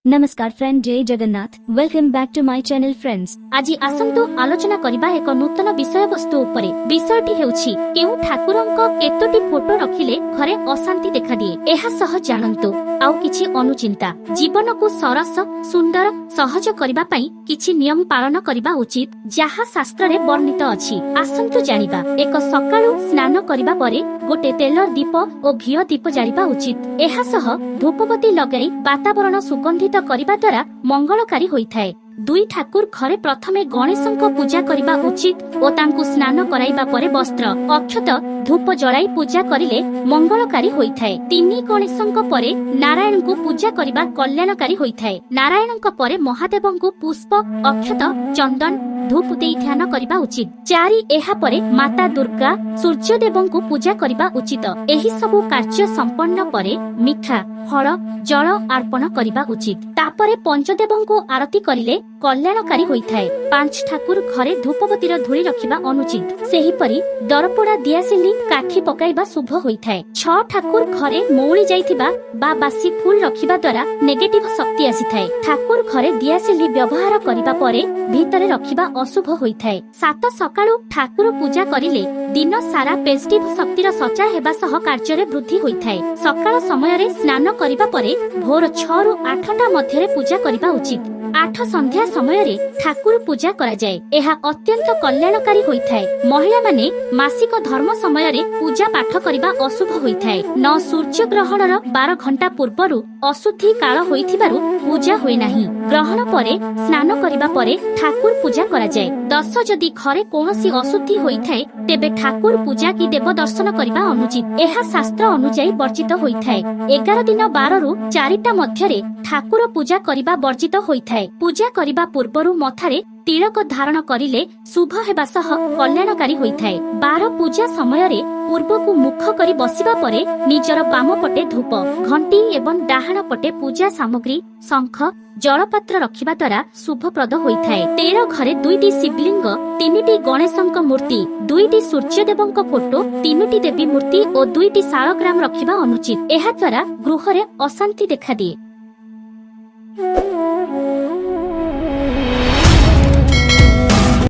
नमस्कार फ्रेंड, जय Jagannath. Welcome back to my channel friends. आज आसंतु आलोचना करिबा एक नूतन विषय वस्तु उपरे। विषयटी हेउछि केउ ठाकुरंक केतोटी फोटो रखिले घरे अशांति देखा दिए। एहा सह जानंतु आउ किछि अनुचिंता। जीवन को सरस सुंदर सहज करिबा पई किछि नियम पालन करिबा उचित, जहा शास्त्र रे वर्णित अछि। आसंतु जानिबा। एक सकाळु स्नान करिबा परे गोटे तेलर दीप और घियो दीप जालिबा उचित। एहा सह धूपबत्ती लगाई वातावरण सुगंधित करिबा द्वारा मंगलकारी होइथाय। दुई ठाकुर घरे प्रथमे गणेशंक पूजा करिबा उचित और तांकु स्नान कराइबा परे वस्त्र अक्षत धूप जलाई पूजा करिले मंगलकारी होइथाय। तिनी गणेशंक परे नारायणंकु पूजा करिबा कल्याणकारी होइथाय। नारायणंक परे महादेवंकु पुष्प अक्षत चंदन धूप देई ध्यान करिबा उचित। चारि एहा परे माता दुर्गा सूर्य देवंकु पूजा करिबा उचित। एही सबु कार्य संपन्न परे मिठा फल जल अर्पण करिबा उचित। तापरे पंचदेवंकु आरती करिले कल्याणकारी होइथाय। पांच ठाकुर घरे धूपबत्तीर धूଳି रखिबा अनुचित। सेही परि दरपोड़ा दियासिली काठी पकाइबा शुभ होइथाय। छ ठाकुर घरे मौली जाइथिबा बा बासी फूल रखिबा द्वारा नेगेटिव शक्ति आसीथाय। ठाकुर घरे दियासिली व्यवहार करिबा परे भितरे रखिबा अशुभ होइथाय। सात सकाळु ठाकुर पूजा करिले दिन सारा पॉजिटिव शक्तिर सचा हेबा सह कार्य वृद्धि होइथाय। सकाळ समय रे स्नान करिबा परे भोर 6 रु 8टा मध्यरे पूजा करिबा उचित। 8 संध्या समय रे ठाकुर पूजा करा जाय। एहा अत्यंत कल्याणकारी होइथाय। महिला माने मासिक धर्म समय रे पूजा पाठ करिबा अशुभ होइथाय। 9 सूर्य ग्रहणर 12 घंटा पूर्वरु अशुद्धि काल होइथिबारु पूजा होय नाही। ग्रहण परे स्नान करिबा परे ठाकुर पूजा करा जाय। 10 जदि घरे कोनोसी अशुद्धि होइथाय तेबे ठाकुर पूजा की देव दर्शन करिबा अनुचित। एहा शास्त्र अनुसार वर्जित होइथाय। 11 दिन 12 रु 4टा मध्यरे ठाकुर पूजा करिबा वर्जित होइथाय। पूजा करिबा पूर्वरु मथारे तिलक धारण करिले शुभ हेबा सह कल्याणकारी होइथाय। 12 पूजा समय रे पूर्वकु मुख करी बसिबा परे निजर बाम पटे धूप घंटी एवं डाहाण पटे पूजा सामग्री शंख जलपात्र रखिबा द्वारा शुभप्रद होइथाय। 13 घरे 2टी शिवलिंग 3टी गणेशंक मूर्ति 2टी सूर्यदेवंक फोटो 3टी देवी मूर्ति और 2टी शालग्राम रखिबा अनुचित। एहा द्वारा गृह रे अशांति देखा दिए।